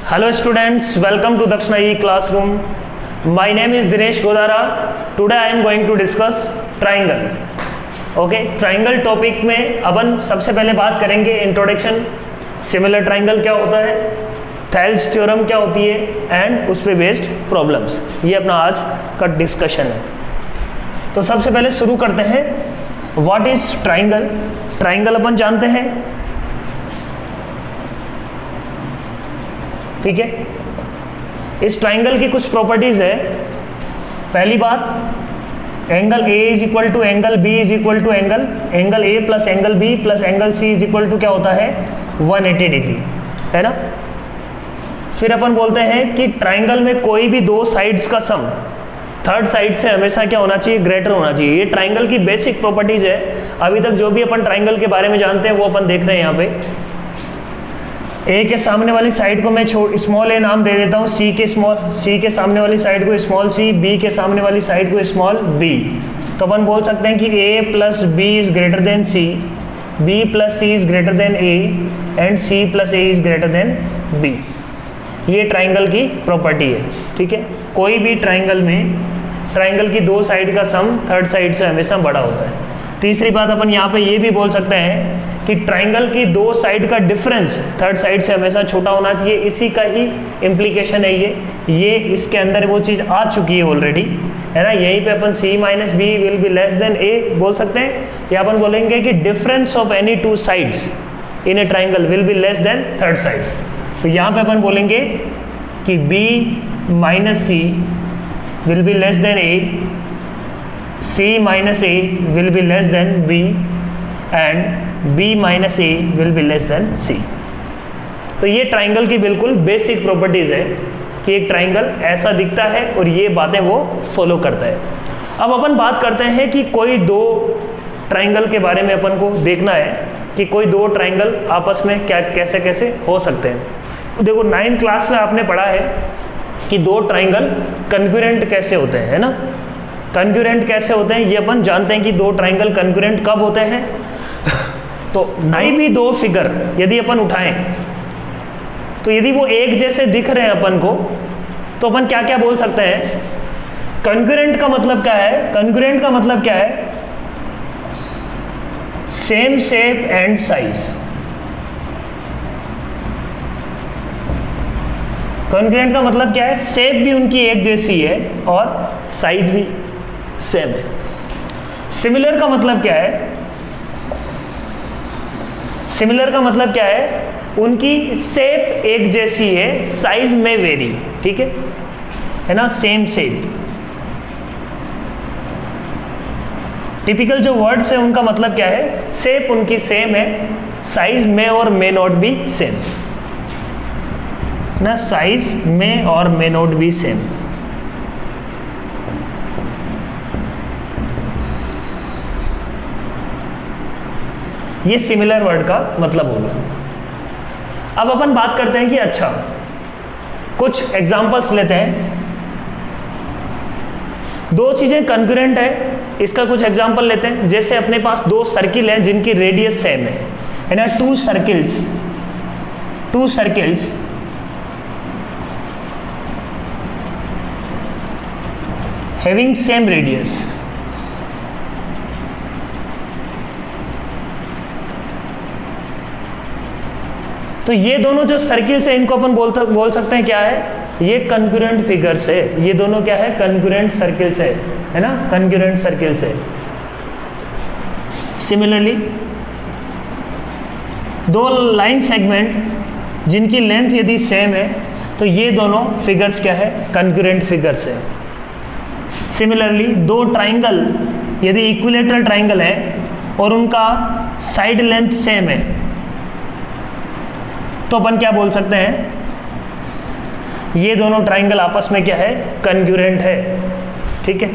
Hello students, welcome to Dakshina E classroom. My name is Dinesh Godara. Today I am going to discuss triangle. Okay, triangle topic में अपन सबसे पहले बात करेंगे introduction, similar triangle क्या होता है, Thales theorem क्या होती है एंड उस पर बेस्ड प्रॉब्लम्स. ये अपना आज का डिस्कशन है. तो सबसे पहले शुरू करते हैं. What is triangle? ट्राइंगल अपन जानते हैं, ठीक है. इस ट्राइंगल की कुछ प्रॉपर्टीज है. पहली बात, angle A is equal to angle B is equal to angle A plus angle B plus angle C is equal to क्या होता है 180 डिग्री, है ना. फिर अपन बोलते हैं कि ट्राइंगल में कोई भी दो साइड्स का सम थर्ड साइड से हमेशा क्या होना चाहिए, ग्रेटर होना चाहिए. ये ट्राइंगल की बेसिक प्रॉपर्टीज है. अभी तक जो भी अपन ट्राइंगल के बारे में जानते हैं वो अपन देख रहे हैं. यहाँ पे ए के सामने वाली साइड को मैं स्मॉल ए नाम दे देता हूँ, सी के सामने वाली साइड को स्मॉल सी, बी के सामने वाली साइड को स्मॉल बी. तो अपन बोल सकते हैं कि A plus B is greater than C, B plus C is greater than A and C plus A is greater than B. ये ट्राइंगल की प्रॉपर्टी है, ठीक है. कोई भी ट्राइंगल में ट्राइंगल की दो साइड का सम थर्ड साइड से हमेशा बड़ा होता है. तीसरी बात, अपन यहाँ पे ये भी बोल सकते हैं कि ट्राइंगल की दो साइड का डिफरेंस थर्ड साइड से हमेशा छोटा होना चाहिए. इसी का ही इम्प्लीकेशन है ये इसके अंदर वो चीज़ आ चुकी है ऑलरेडी, है ना. यहीं पे अपन c minus B will be less than A बोल सकते हैं, या अपन बोलेंगे कि difference of any two sides in a triangle will be less than third side. तो यहाँ पे अपन बोलेंगे कि b minus C will be less than A, c minus A will be less than b and b minus A will be less than c. तो ये triangle की बिल्कुल बेसिक प्रॉपर्टीज है कि एक ट्राइंगल ऐसा दिखता है और ये बातें वो फॉलो करता है. अब अपन बात करते हैं कि कोई दो ट्राइंगल के बारे में अपन को देखना है कि कोई दो ट्राइंगल आपस में क्या कैसे कैसे हो सकते हैं. तो देखो 9th क्लास में आपने पढ़ा है कि दो ट्राइंगल कंकरेंट कैसे होते हैं, है ना. कंकरेंट कैसे होते हैं ये अपन जानते हैं कि दो ट्राइंगल कंकरेंट कब होते हैं. तो कोई भी दो फिगर यदि अपन उठाएं तो यदि वो एक जैसे दिख रहे हैं अपन को, तो अपन क्या क्या बोल सकते हैं. कंकरेंट का मतलब क्या है? कंकरेंट का मतलब क्या है? Same shape and size. Concurrent का मतलब क्या है? शेप भी उनकी एक जैसी है और साइज भी सेम है. सिमिलर का मतलब क्या है? सिमिलर का मतलब क्या है? उनकी शेप एक जैसी है, साइज में वेरी, ठीक है ना. Same shape. टिपिकल जो वर्ड्स है उनका मतलब क्या है? शेप उनकी सेम है, साइज में और मे नॉट बी सेम ना. साइज में और मे नॉट बी सेम. ये सिमिलर वर्ड का मतलब होगा. अब अपन बात करते हैं कि अच्छा कुछ एग्जांपल्स लेते हैं. दो चीजें कंकरेंट है, इसका कुछ एग्जांपल लेते हैं. जैसे अपने पास दो सर्किल हैं जिनकी रेडियस सेम है ना. Two circles having same radius. तो ये दोनों जो सर्किल्स है इनको अपन बोल सकते हैं क्या है? ये कंकरेंट फिगर्स है. ये दोनों क्या है? कंकरेंट सर्किल्स है ना. कंकरेंट सर्किल्स है. सिमिलरली दो लाइन सेगमेंट जिनकी लेंथ यदि सेम है तो ये दोनों फिगर्स क्या है? कंकरेंट फिगर्स है. सिमिलरली दो ट्राइंगल यदि इक्विलेटरल ट्राइंगल है और उनका साइड लेंथ सेम है तो अपन क्या बोल सकते हैं? ये दोनों ट्राइंगल आपस में क्या है? कंकरेंट है, ठीक है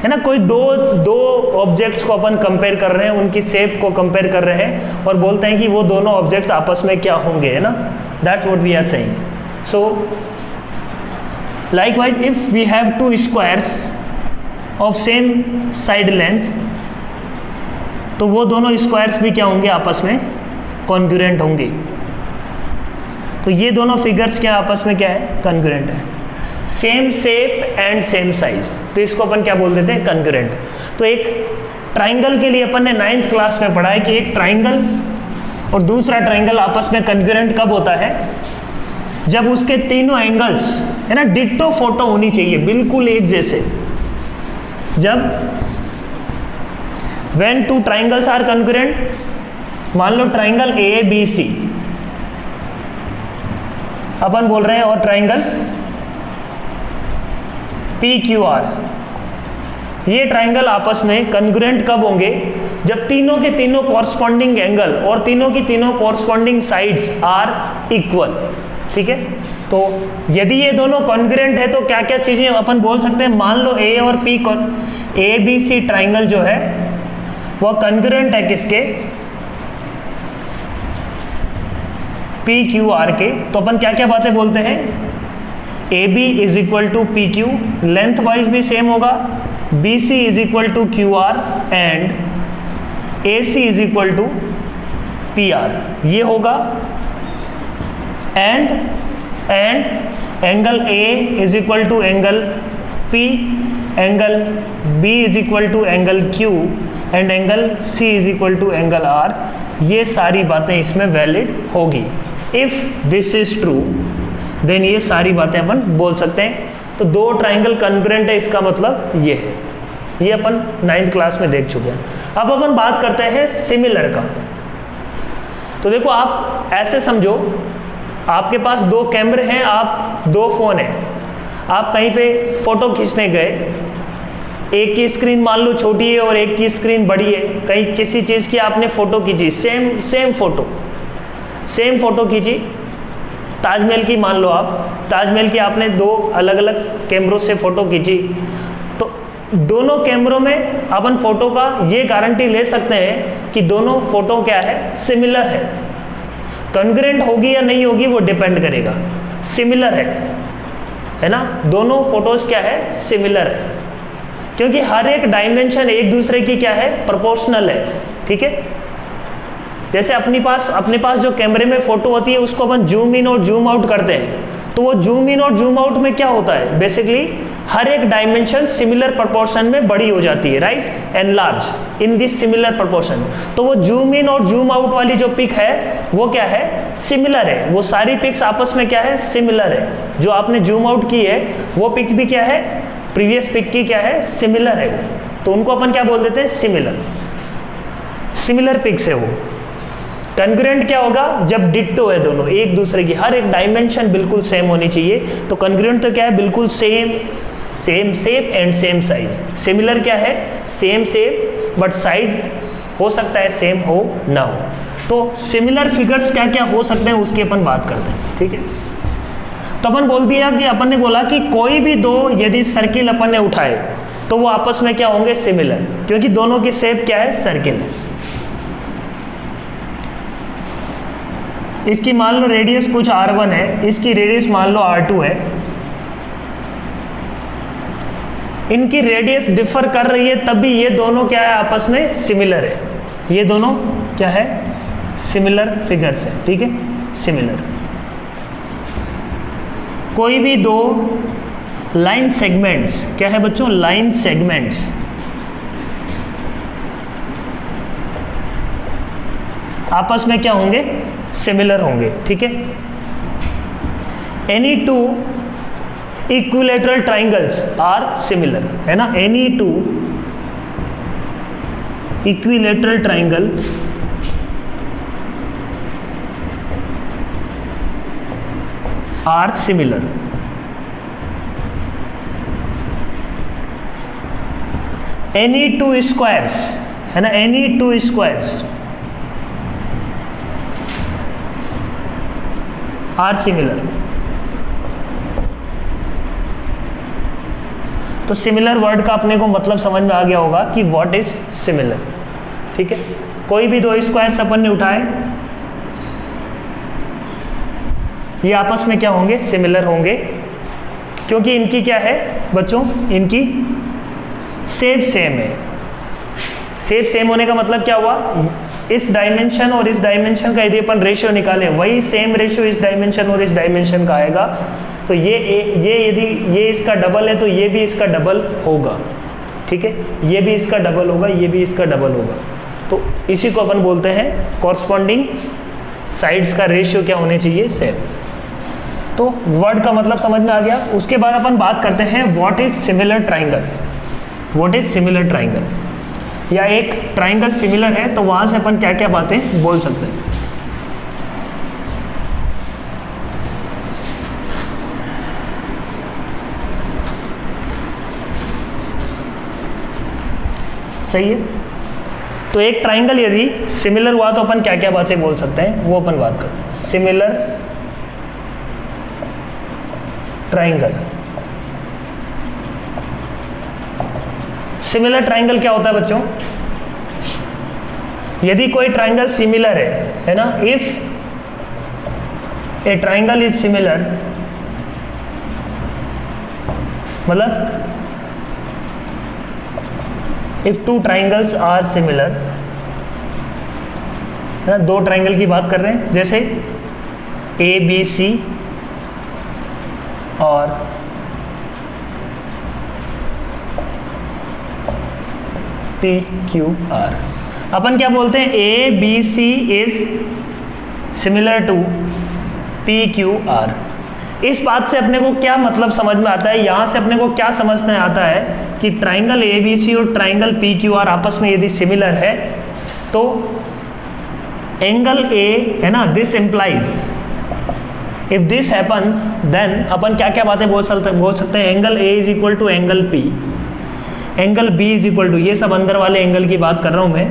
ना. कोई दो ऑब्जेक्ट्स को अपन कंपेयर कर रहे हैं, उनकी शेप को कंपेयर कर रहे हैं और बोलते हैं कि वो दोनों ऑब्जेक्ट्स आपस में क्या होंगे, है ना. That's what we are saying. So likewise if we have two squares of same side length तो वो दोनों स्क्वायर्स भी क्या होंगे? आपस में कॉन्ग्रुएंट होंगे. तो ये दोनों फिगर्स क्या आपस में क्या है, कंग्रुएंट है, same shape and same size, तो इसको अपन क्या बोल देते हैं, कंग्रुएंट। तो एक ट्राइंगल के लिए अपन ने 9th क्लास में पढ़ा है कि एक ट्राइंगल और दूसरा ट्राइंगल आपस में कंग्रुएंट कब होता है, जब उसके तीनों एंगल्स है ना डिट्टो फोटो होनी चाहिए, बिल्कुल एक जैसे। जब when two triangles are congruent, मान लो ट्राइंगल ए बी सी अपन बोल रहे हैं, और ट्राइंगल पी क्यू आर, ये ट्राइंगल आपस में कंग्रुएंट कब होंगे, जब तीनों के तीनों कॉरस्पॉन्डिंग एंगल और तीनों की तीनों कॉरस्पॉन्डिंग साइड्स आर इक्वल। ठीक है, तो यदि ये दोनों कॉन्ग्रुएंट है तो क्या क्या चीजें अपन बोल सकते हैं, मान लो ए और P A B C triangle जो है वो कंग्रुएंट है किसके, पी क्यू आर के। तो अपन क्या क्या बातें बोलते हैं, A B is equal to P Q, lengthwise भी सेम होगा, B C is equal to Q R and A C is equal to P R, ये होगा। And angle A is equal to angle P, angle B is equal to angle Q and angle C is equal to angle R, ये सारी बातें इसमें valid होगी। If this is true then ये सारी बातें अपन बोल सकते हैं। तो दो ट्राइंगल कंग्रुएंट है, इसका मतलब ये है, ये अपन 9th क्लास में देख चुके हैं। अब अपन बात करते हैं सिमिलर का। तो देखो आप ऐसे समझो, आपके पास दो कैमरे हैं, आप दो फोन हैं, आप कहीं पे फोटो खींचने गए, एक की स्क्रीन मान लो छोटी है और एक की स्क्रीन बड़ी है, कहीं किसी चीज़ की आपने फोटो खींची, सेम फोटो खींची, ताजमहल की मान लो आप, ताजमहल की आपने दो अलग अलग कैमरों से फोटो खींची, तो दोनों कैमरों में अपन फोटो का ये गारंटी ले सकते हैं कि दोनों फोटो क्या है, सिमिलर है। कंग्रुएंट होगी या नहीं होगी वो डिपेंड करेगा, सिमिलर है ना, दोनों फोटोज क्या है, सिमिलर है, क्योंकि हर एक डायमेंशन एक दूसरे की क्या है, प्रोपोर्शनल है। ठीक है, जैसे अपने पास जो कैमरे में फोटो होती है उसको अपन जूम इन और जूम आउट करते हैं, तो वो जूम इन और जूम आउट में क्या होता है, बेसिकली हर एक डायमेंशन सिमिलर प्रोपोर्शन में बड़ी हो जाती है, right, enlarge in this similar proportion. तो वो जूम इन और जूम आउट वाली जो पिक है वो क्या है, सिमिलर है, वो सारी पिक्स आपस में क्या है, सिमिलर है। जो आपने जूम आउट की है वो पिक भी क्या है, प्रीवियस पिक की क्या है, सिमिलर है, तो उनको अपन क्या बोल देते हैं, सिमिलर पिक्स है वो। कंग्रुएंट क्या होगा, जब डिट्टो है दोनों एक दूसरे की, हर एक डायमेंशन बिल्कुल सेम होनी चाहिए, तो कंग्रुएंट तो क्या है, बिल्कुल same shape and same size. Similar क्या है, सेम शेप बट साइज हो सकता है सेम हो ना हो। तो सिमिलर फिगर्स क्या क्या हो सकते हैं उसकी अपन बात करते हैं। ठीक है, तो अपन बोल दिया कि अपन ने बोला कि कोई भी दो यदि सर्किल अपन ने उठाए तो वो आपस में क्या होंगे, सिमिलर, क्योंकि दोनों की शेप क्या है, सर्किल है। इसकी मान लो रेडियस कुछ r1 है, इसकी रेडियस मान लो r2 है, इनकी रेडियस डिफर कर रही है तब भी ये दोनों क्या है, आपस में सिमिलर है, ये दोनों क्या है, सिमिलर फिगर्स है। ठीक है, सिमिलर। कोई भी दो लाइन सेगमेंट्स, क्या है बच्चों, लाइन सेगमेंट्स आपस में क्या होंगे, सिमिलर होंगे। ठीक है, any two equilateral triangles are similar, है ना, any two equilateral triangle are similar. Any two squares, है ना, any two squares are similar. तो सिमिलर वर्ड का अपने को मतलब समझ में आ गया होगा कि व्हाट इज सिमिलर। ठीक है, कोई भी दो स्क्वायर्स अपन ने उठाए, ये आपस में क्या होंगे, सिमिलर होंगे, क्योंकि इनकी क्या है बच्चों, इनकी शेप सेम है। शेप सेम होने का मतलब क्या हुआ, इस डायमेंशन और इस डायमेंशन का यदि अपन रेशियो निकालें, वही सेम रेशियो इस डायमेंशन और इस डायमेंशन का आएगा। तो ये यदि ये इसका डबल है तो ये भी इसका डबल होगा, ठीक है, ये भी इसका डबल होगा, ये भी इसका डबल होगा। तो इसी को अपन बोलते हैं कॉरस्पॉन्डिंग साइड्स का रेशियो क्या होने चाहिए, सेम। तो वर्ड का मतलब समझ में आ गया। उसके बाद अपन बात करते हैं what is similar triangle. What is similar triangle, या एक ट्राइंगल सिमिलर है तो वहां से अपन क्या क्या बातें बोल सकते हैं। सही है। तो एक ट्राइंगल यदि सिमिलर हुआ तो अपन क्या क्या बातें बोल सकते हैं, वो अपन बात करते हैं। सिमिलर ट्राइंगल, सिमिलर ट्राइंगल क्या होता है बच्चों, यदि कोई ट्राइंगल सिमिलर है ना, if a triangle is similar, मतलब if two triangles are similar, है ना, दो ट्राइंगल की बात कर रहे हैं, जैसे ए बी सी और पी क्यू आर। अपन क्या बोलते हैं, A B C is similar to P Q R. इस बात से अपने को क्या मतलब समझ में आता है, यहाँ से अपने को क्या समझ में आता है कि ट्राइंगल ए बी सी और ट्राइंगल पी क्यू आर आपस में यदि सिमिलर है तो एंगल ए, है ना, this implies if this happens then अपन क्या क्या बातें बोल सकते हैं, angle A is equal to angle P, angle B is equal to, ये सब अंदर वाले एंगल की बात कर रहा हूं मैं,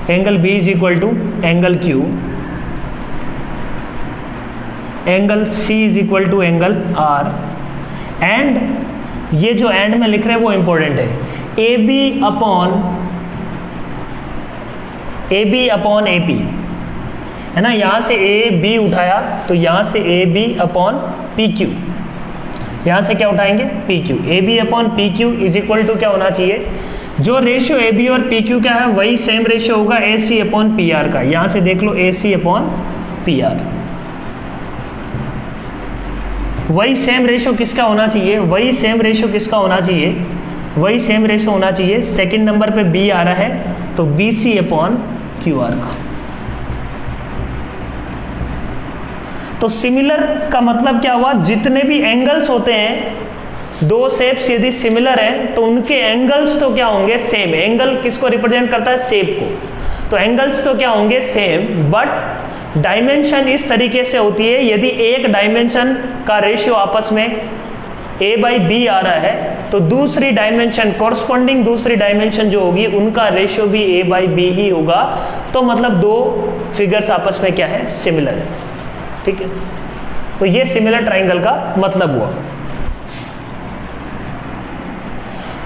angle B is equal to angle Q, angle C is equal to angle R, and ये जो एंड में लिख रहे हैं वो इंपॉर्टेंट है, A B upon A P, है ना, यहां से ए बी उठाया तो यहां से A B upon P Q, यहां से क्या उठाएंगे, P Q. A B upon P Q is equal to क्या होना चाहिए, जो रेशियो ए बी और पी क्यू का है वही सेम रेशियो होगा A C upon P R का। यहां से देख लो A C upon P R, वही सेम रेशियो किसका होना चाहिए, वही सेम रेशियो किसका होना चाहिए, वही सेम रेशियो होना चाहिए, सेकंड नंबर पे बी आ रहा है तो B C upon Q R का। तो सिमिलर का मतलब क्या हुआ, जितने भी एंगल्स होते हैं, दो शेप्स यदि सिमिलर हैं तो उनके एंगल्स तो क्या होंगे, सेम। एंगल किसको रिप्रेजेंट करता है, शेप को, तो एंगल्स तो क्या होंगे, सेम, बट डायमेंशन इस तरीके से होती है, यदि एक डायमेंशन का रेशियो आपस में a बाई बी आ रहा है तो दूसरी डायमेंशन, कॉरस्पॉन्डिंग दूसरी डायमेंशन जो होगी उनका रेशियो भी a बाई बी ही होगा। तो मतलब दो फिगर्स आपस में क्या है, सिमिलर है, ठीक है। तो ये सिमिलर ट्राइंगल का मतलब हुआ।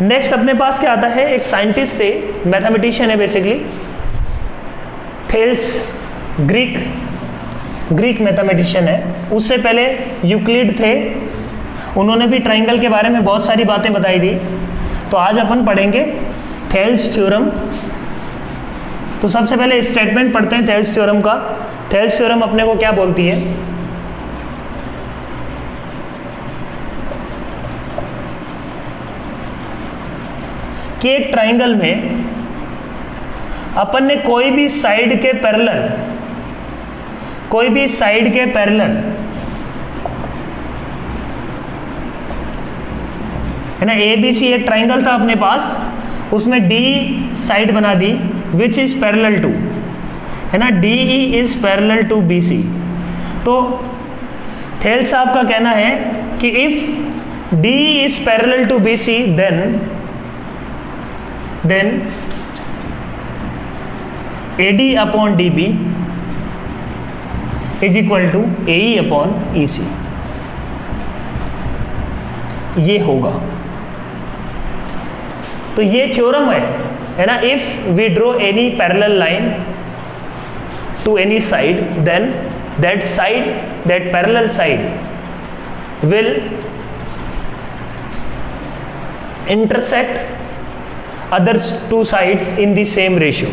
नेक्स्ट अपने पास क्या आता है, एक साइंटिस्ट थे, मैथमेटिशियन है बेसिकली, थेल्स, ग्रीक मैथमेटिशियन है। उससे पहले यूक्लिड थे, उन्होंने भी ट्राइंगल के बारे में बहुत सारी बातें बताई थी। तो आज अपन पढ़ेंगे थेल्स थ्योरम। तो सबसे पहले स्टेटमेंट पढ़ते हैं थेल्स थ्योरम का। थेल्स थ्योरम अपने को क्या बोलती है, कि एक ट्राइंगल में अपन ने कोई भी साइड के पैरेलल है ना, ए बी सी एक ट्राइंगल था अपने पास, उसमें डी साइड बना दी विच इज पैरेलल टू, है ना, D E is parallel to B C. तो थेल साहब का कहना है कि if D is parallel to B C then A D upon D B is equal to A E upon E C, ये होगा। तो ये थ्योरम है ना, if we draw any parallel line to any side then that parallel side will intersect other two sides in the same ratio,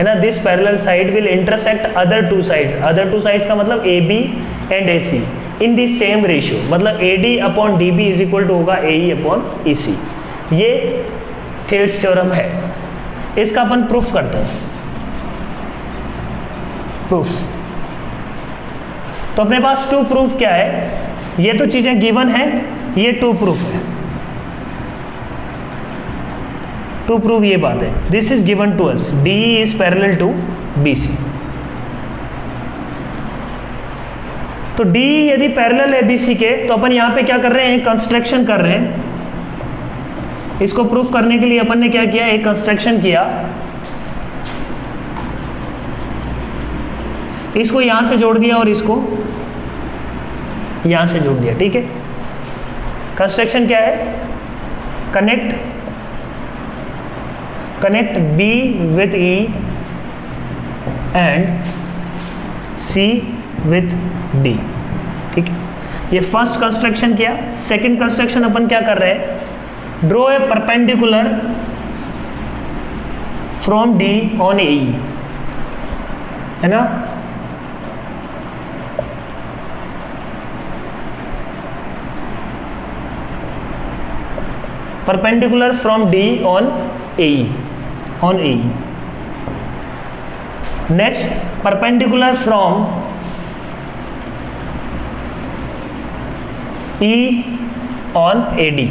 है ना, this parallel side will intersect other two sides, other two sides का मतलब A B and A C in the same ratio, मतलब A D upon D B is equal to होगा A E upon E C. ये Thales theorem है, इसका अपन proof करते हैं। Proof तो अपने पास टू प्रूफ क्या है, ये तो चीजें गिवन है, ये टू प्रूफ है। टू प्रूव ये बात है, this is given to us, D is parallel to B C. तो डी यदि पैरेलल है बी सी के, तो अपन यहां पे क्या कर रहे हैं, कंस्ट्रक्शन कर रहे हैं। इसको प्रूफ करने के लिए अपन ने क्या किया, एक कंस्ट्रक्शन किया, इसको यहां से जोड़ दिया और इसको यहां से जोड़ दिया। ठीक है, कंस्ट्रक्शन क्या है, connect B with E and C with D. ठीक है, ये फर्स्ट कंस्ट्रक्शन किया। सेकंड कंस्ट्रक्शन अपन क्या कर रहे हैं, draw a perpendicular from D on A, है ना। Perpendicular from D on A, on A. Next perpendicular from E on A D.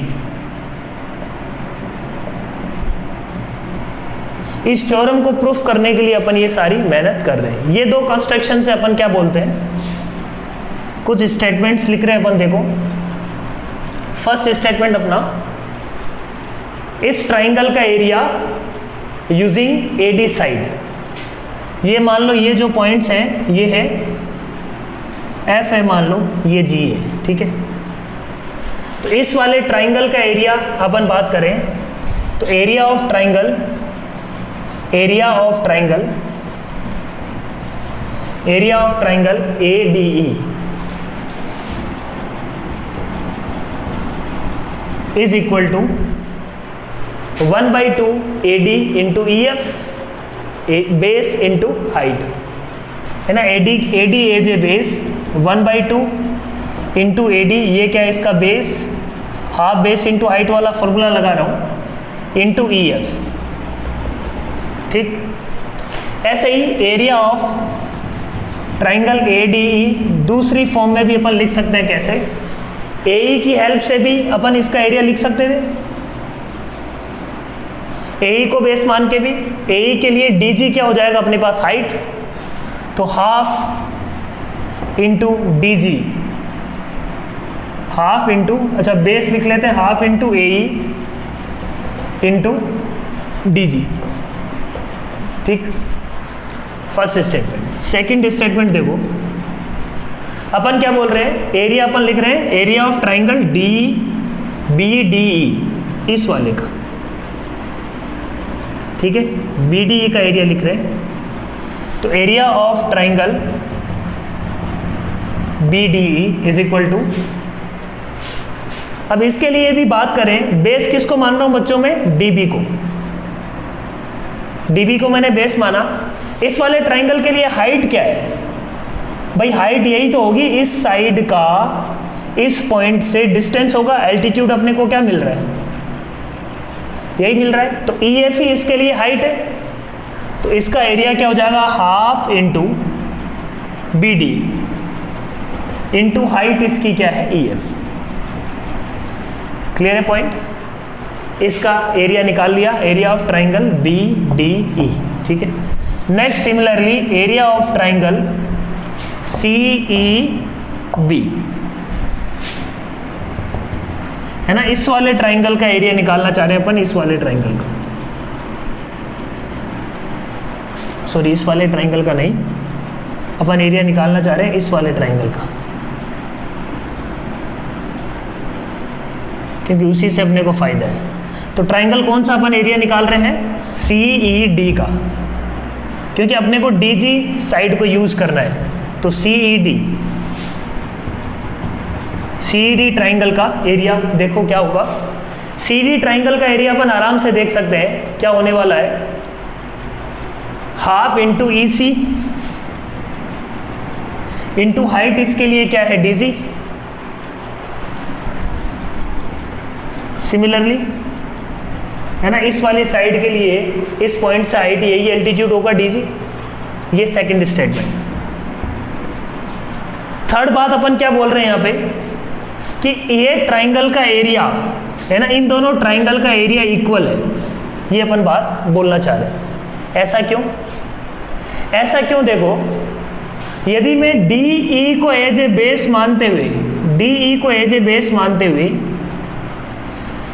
इस थ्योरम को प्रूफ करने के लिए अपन ये सारी मेहनत कर रहे हैं। ये दो कंस्ट्रक्शन से अपन क्या बोलते हैं, कुछ स्टेटमेंट्स लिख रहे हैं अपन। देखो फर्स्ट स्टेटमेंट अपना, इस ट्राइंगल का एरिया यूजिंग एडी साइड, ये मान लो ये जो पॉइंट्स हैं ये है एफ है, मान लो ये जी है। ठीक है, तो इस वाले ट्राइंगल का एरिया अपन बात करें तो area of triangle A D E is equal to 1/2 A D into E F, base into height, है ना। A D as a base, 1/2 into A D, ये क्या है इसका base, half base into height वाला फॉर्मूला लगा रहा हूँ, इंटू ई एफ। ठीक, ऐसे ही area of triangle A D E दूसरी फॉर्म में भी अपन लिख सकते हैं। कैसे, ए ई की हेल्प से भी अपन इसका एरिया लिख सकते थे, ए ई को बेस मान के भी। ए ई के लिए डी जी क्या हो जाएगा अपने पास, हाइट, तो हाफ इंटू डी जी, हाफ इंटू, अच्छा बेस लिख लेते हैं, half into A E into D G. ठीक, फर्स्ट स्टेटमेंट। सेकंड स्टेटमेंट देखो, अपन क्या बोल रहे हैं, एरिया अपन लिख रहे हैं area of triangle D B D E, इस वाले का। ठीक है, बी डी ई का एरिया लिख रहे हैं, तो area of triangle B D E is equal to, अब इसके लिए यदि बात करें, बेस किसको मान रहा हूं बच्चों में, डीबी को। डीबी को मैंने बेस माना। इस वाले ट्राइंगल के लिए हाइट क्या है भाई, हाइट यही तो होगी, इस साइड का इस पॉइंट से डिस्टेंस होगा, एल्टीट्यूड अपने को क्या मिल रहा है, यही मिल रहा है। तो ई एफ ही इसके लिए हाइट है, तो इसका एरिया क्या हो जाएगा, half into B D into height इसकी क्या है, ई एफ। क्लियर है पॉइंट, इसका एरिया निकाल लिया, area of triangle B D E. ठीक है, next similarly area of triangle C E B, है ना। इस वाले ट्राइंगल का एरिया निकालना चाह रहे हैं अपन, इस वाले ट्राइंगल का, सॉरी इस वाले ट्राइंगल का नहीं, अपन एरिया निकालना चाह रहे हैं इस वाले ट्राइंगल का, क्योंकि उसी से अपने को फायदा है। तो ट्राइंगल कौन सा अपन एरिया निकाल रहे हैं, सी ई डी का, क्योंकि अपने को डी जी साइड को यूज करना है। तो सी ई डी ट्राइंगल का एरिया देखो क्या होगा, सी डी ट्राइंगल का एरिया अपन आराम से देख सकते हैं क्या होने वाला है, half into E C into height, इसके लिए क्या है डी जी। सिमिलरली है ना, इस वाली साइड के लिए इस पॉइंट से हाइट यही एल्टीट्यूड होगा डी जी। ये सेकंड स्टेटमेंट। थर्ड बात अपन क्या बोल रहे हैं यहाँ पे कि ये ट्राइंगल का एरिया है ना, इन दोनों ट्राइंगल का एरिया इक्वल है, ये अपन बात बोलना चाह रहे हैं। ऐसा क्यों? ऐसा क्यों, देखो यदि मैं डी ई को एज ए बेस मानते हुए, डी ई को एज ए बेस मानते हुए,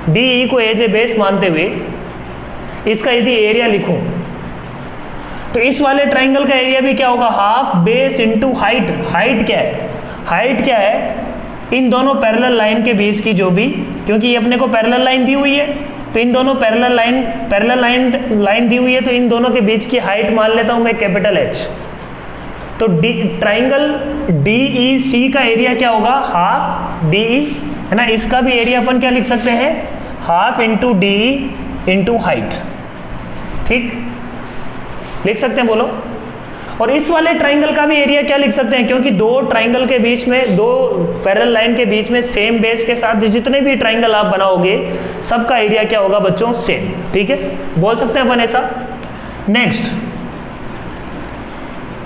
डी ई को एज ए बेस मानते हुए इसका यदि एरिया लिखूं तो इस वाले ट्राइंगल का एरिया भी क्या होगा, half base into height. Height क्या है? हाइट क्या है? इन दोनों पैरेलल लाइन के बीच की जो भी, क्योंकि ये अपने को पैरेलल लाइन दी हुई है, तो इन दोनों पैरेलल लाइन दी हुई है, तो इन दोनों के बीच की हाइट मान लेता हूं मैं कैपिटल एच। तो ट्राइंगल डी ई सी का एरिया क्या होगा, हाफ डी ई है ना, इसका भी एरिया अपन क्या लिख सकते हैं, half into D E into height. ठीक, लिख सकते हैं, बोलो। और इस वाले ट्राइंगल का भी एरिया क्या लिख सकते हैं, क्योंकि दो ट्राइंगल के बीच में, दो पैरेलल लाइन के बीच में सेम बेस के साथ जितने भी ट्राइंगल आप बनाओगे सबका एरिया क्या होगा बच्चों, सेम। ठीक है, बोल सकते हैं अपन ऐसा। नेक्स्ट,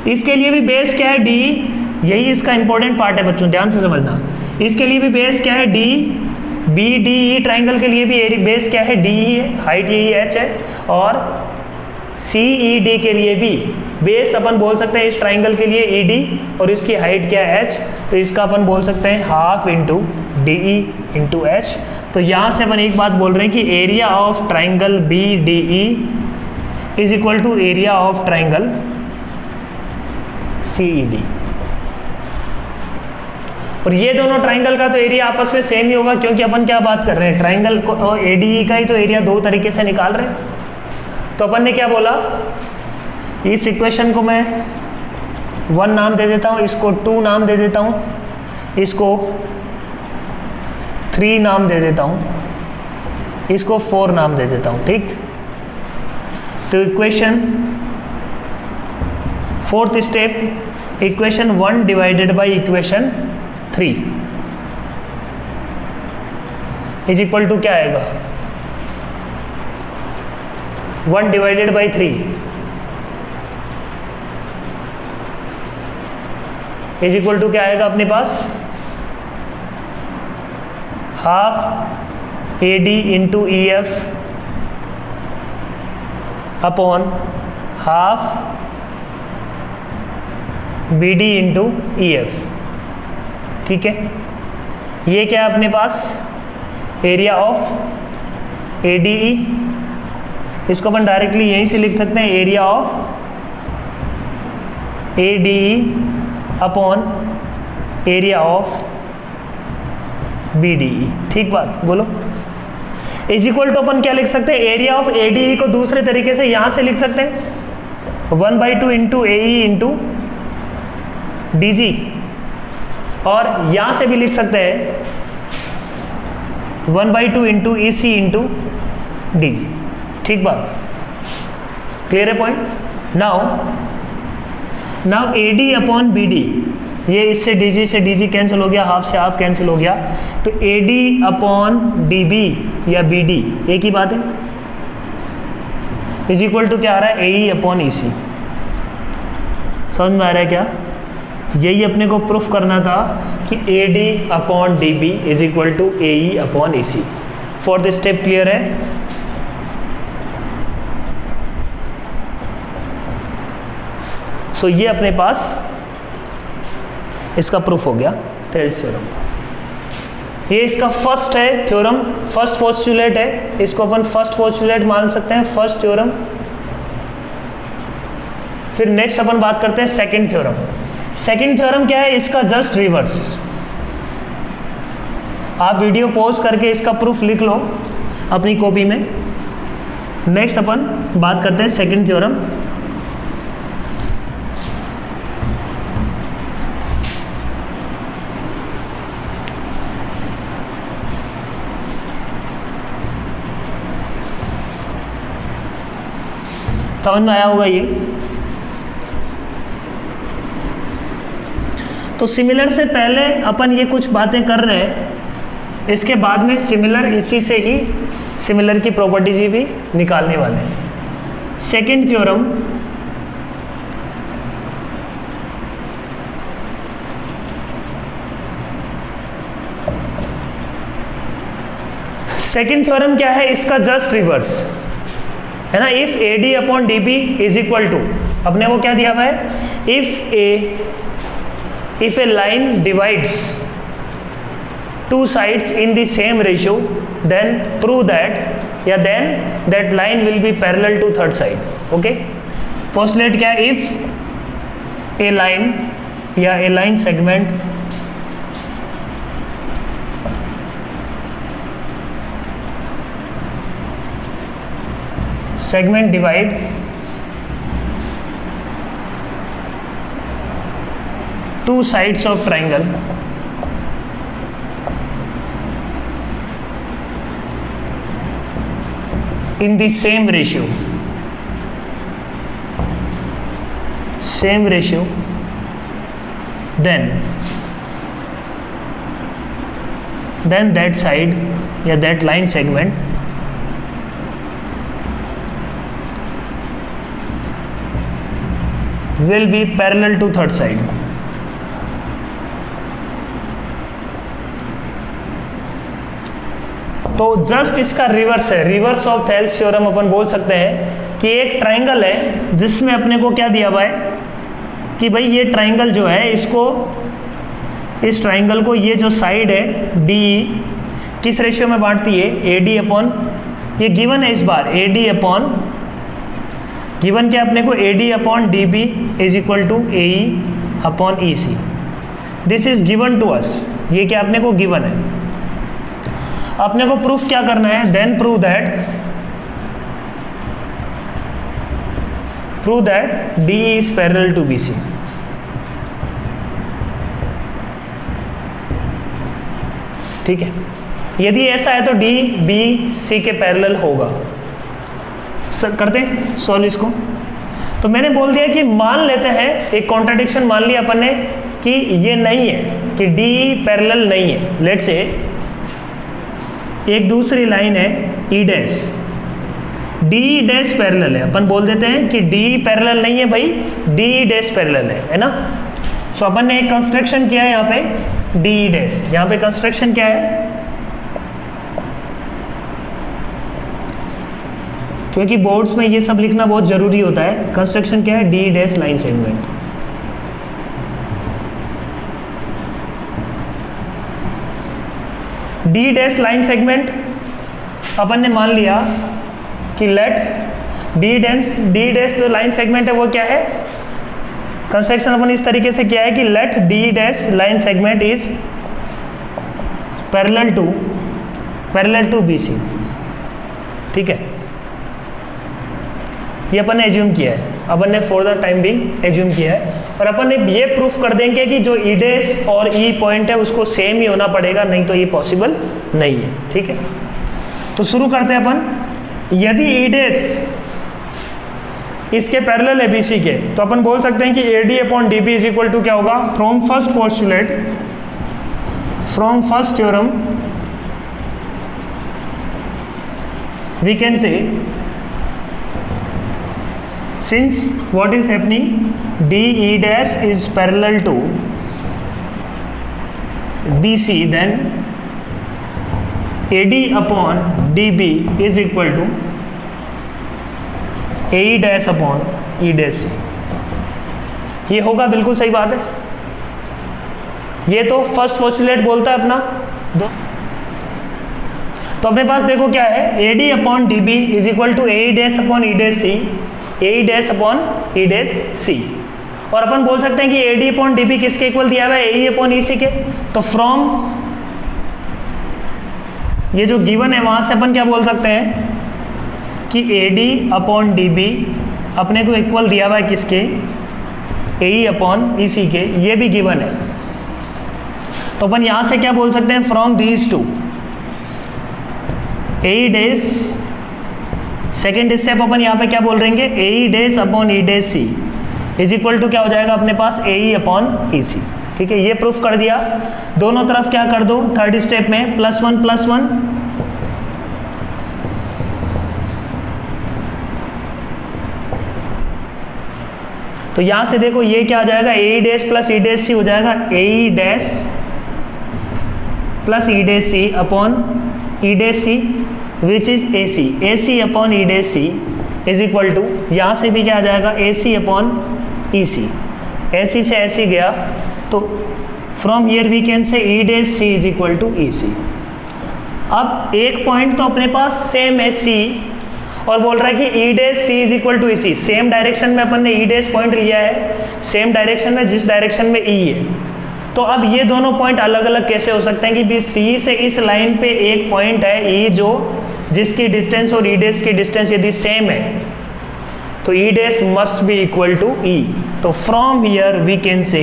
इसके लिए भी बेस क्या है, डी। यही इसका इंपॉर्टेंट पार्ट है बच्चों, ध्यान से समझना। इसके लिए भी बेस क्या है, D. B D E triangle के लिए भी बेस क्या है, डी ही है, हाइट यही एच है। और सी ई डी के लिए भी बेस अपन बोल सकते हैं इस ट्राइंगल के लिए ई डी, और इसकी हाइट क्या है, एच। तो इसका अपन बोल सकते हैं half into D E into H. तो यहाँ से अपन एक बात बोल रहे हैं कि area of triangle B D E is equal to area of triangle C E D. और ये दोनों ट्राइंगल का तो एरिया आपस में सेम ही होगा, क्योंकि अपन क्या बात कर रहे हैं, ट्राइंगल को और ए डी ई का ही तो एरिया दो तरीके से निकाल रहे हैं। तो अपन ने क्या बोला, इस इक्वेशन को मैं 1 नाम दे देता हूँ, इसको 2 नाम दे देता हूँ, इसको 3 नाम दे देता हूँ, इसको 4 नाम दे देता हूँ। ठीक, तो equation fourth step, equation 1 divided by equation 3 is equal to क्या आएगा, 1 divided by 3 is equal to क्या आएगा अपने पास, half A D into E F upon half B D into E F. ठीक है, ये क्या है अपने पास, area of A D E. इसको अपन डायरेक्टली यहीं से लिख सकते हैं, area of A D E upon area of B D E. ठीक बात, बोलो। इज इक्वल टू अपन क्या लिख सकते हैं, एरिया ऑफ ए डी ई को दूसरे तरीके से यहां से लिख सकते हैं 1/2 into A E into D G, और यहां से भी लिख सकते हैं 1/2 into E C into D G. ठीक बात, क्लियर है point. Now A D upon B D, ये इससे डी जी से डी जी कैंसिल हो गया, हाफ से हाफ कैंसिल हो गया, तो A D upon D B या बी डी एक ही बात है, इज इक्वल टू क्या आ रहा है, ए ई अपॉन ई सी। समझ में आ रहा है क्या? यही अपने को प्रूफ करना था कि A D upon D B is equal to A E upon E C. Fourth step clear है? सो ये अपने पास इसका प्रूफ हो गया, थेल्स थ्योरम। ये इसका फर्स्ट है थ्योरम, फर्स्ट पोस्टुलेट है, इसको अपन फर्स्ट पोस्टुलेट मान सकते हैं, फर्स्ट थ्योरम। फिर नेक्स्ट अपन बात करते हैं सेकंड थ्योरम। सेकंड थ्योरम क्या है, इसका जस्ट रिवर्स। आप वीडियो पॉज करके इसका प्रूफ लिख लो अपनी कॉपी में। नेक्स्ट अपन बात करते हैं सेकंड थ्योरम। समझ में आया होगा ये? तो सिमिलर से पहले अपन ये कुछ बातें कर रहे हैं, इसके बाद में सिमिलर, इसी से ही सिमिलर की प्रॉपर्टीज भी निकालने वाले हैं। सेकंड थ्योरम, सेकंड थ्योरम क्या है, इसका जस्ट रिवर्स है ना। If A D upon D B is equal to, अपने को क्या दिया हुआ है, if a line divides two sides in the same ratio, then prove that, या then that line will be parallel to third side. Okay, postulate क्या है, if a line या a line segment divide two sides of triangle in the same ratio, then that side या that line segment will be parallel to third side. तो just इसका reverse है, reverse of Thales theorem अपन बोल सकते हैं कि एक ट्राइंगल है जिसमें अपने को क्या दिया हुआ है कि भाई ये ट्राइंगल जो है, इसको, इस ट्राइंगल को ये जो साइड है डी किस रेशियो में बांटती है, ए डी अपॉन, ये गिवन है इस बार, ए डी अपॉन, गिवन क्या अपने को, A D upon D B is equal to A E upon E C. This is given to us, ये क्या अपने को गिवन है। अपने को प्रूफ क्या करना है, then prove that D is parallel to B C. ठीक है, यदि ऐसा है तो डी बी सी के पैरेलल होगा। करते हैं सॉल्व इसको। तो मैंने बोल दिया कि मान लेते हैं, एक कॉन्ट्राडिक्शन मान लिया अपन ने कि ये नहीं है, कि डी पैरेलल नहीं है। लेट्स से एक दूसरी लाइन है E dash, D dash parallel है, अपन बोल देते हैं कि डी पैरेलल नहीं है भाई, डी डैश पैरेलल है ना। सो अपन ने एक कंस्ट्रक्शन किया है यहाँ पे डी डैश, यहाँ पे कंस्ट्रक्शन क्या है, क्योंकि बोर्ड्स में ये सब लिखना बहुत जरूरी होता है। कंस्ट्रक्शन क्या है, D dash line segment. D dash line segment अपन ने मान लिया कि लेट डी डैश जो लाइन सेगमेंट है वो क्या है, कंस्ट्रक्शन अपन इस तरीके से किया है कि let D dash line segment is parallel to B C. ठीक है, ये अपन ने एज्यूम किया है, अपन ने for the time being assume किया है, और अपन ने ये प्रूफ कर देंगे कि जो ई डैश और ई पॉइंट है उसको सेम ही होना पड़ेगा, नहीं तो ये पॉसिबल नहीं है। ठीक है, तो शुरू करते हैं अपन। यदि ई डैश इसके पैरेलल है बी सी के, तो अपन बोल सकते हैं कि A D upon D B is equal to क्या होगा, from first postulate, from first theorem we can say, since what is happening, DE dash is parallel to BC, then AD upon DB is equal to AE dash upon E dash C। ये होगा, बिल्कुल सही बात है। ये तो first postulate बोलता है अपना दो। तो अपने पास देखो क्या है, AD upon DB is equal to AE dash upon E dash C, A dash upon E dash C. और अपन बोल सकते हैं कि A D upon D B किसके इक्वल दिया हुआ है, ए ई अपॉन ई सी के। तो फ्रॉम ये जो गिवन है वहां से अपन क्या बोल सकते हैं कि A D upon D B अपने को इक्वल दिया हुआ है किसके, ए ई अपॉन ई सी के, ये भी गिवन है। तो अपन यहां से क्या बोल सकते हैं, from these two A E dash, second step अपन यहाँ पे क्या बोल रहेंगे, A E dash upon E dash C is equal to क्या हो जाएगा अपने पास, ए ई अपॉन ई सी। ठीक है, ये प्रूफ कर दिया। दोनों तरफ क्या कर दो थर्ड स्टेप में, +1 तो यहां से देखो ये क्या आ जाएगा, A dash plus E dash C हो जाएगा, A dash plus E dash C upon E dash C which is A C upon E dash C is equal to, यहाँ से भी क्या आ जाएगा, ए सी अपॉन ई सी, ए सी से ऐसे गया तो from here we can say E dash C is equal to E C. अब एक पॉइंट तो अपने पास सेम है सी, और बोल रहा है कि E dash C is equal to E C, same direction में अपन ने ई डैश पॉइंट लिया है, सेम डायरेक्शन में जिस डायरेक्शन में ई है। तो अब ये दोनों पॉइंट अलग अलग कैसे हो सकते हैं कि भी सी से इस लाइन पे एक पॉइंट है ई जो जिसकी डिस्टेंस और ई डैश की डिस्टेंस यदि सेम है तो E dash must be equal to E. तो from here we can say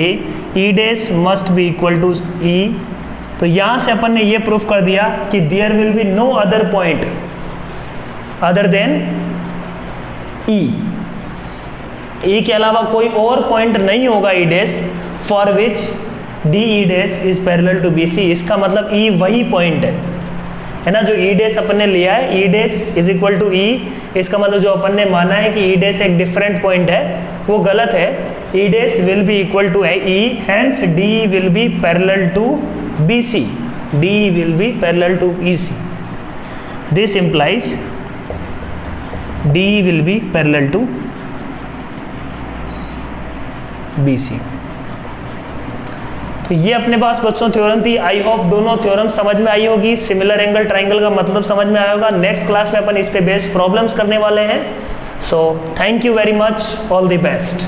E dash must be equal to E. तो यहाँ से अपन ने ये प्रूफ कर दिया कि there will be no other point other than E, E के अलावा कोई और पॉइंट नहीं होगा E dash for which D E dash is parallel to B C. इसका मतलब ई वही पॉइंट है ना, जो ई डैश अपन ने लिया है, E dash is equal to E, इसका मतलब जो अपन ने माना है कि ई डैश एक डिफरेंट पॉइंट है वो गलत है। E dash will be equal to E, hence D will be parallel to B C, D will be parallel to E C. This implies D will be parallel to BC। तो ये अपने पास बच्चों theorem थी। I hope दोनों theorem समझ में आई होगी, similar angle triangle का मतलब समझ में आया होगा। नेक्स्ट क्लास में अपन इस पे बेस्ड प्रॉब्लम्स करने वाले हैं। So thank you very much, all the best.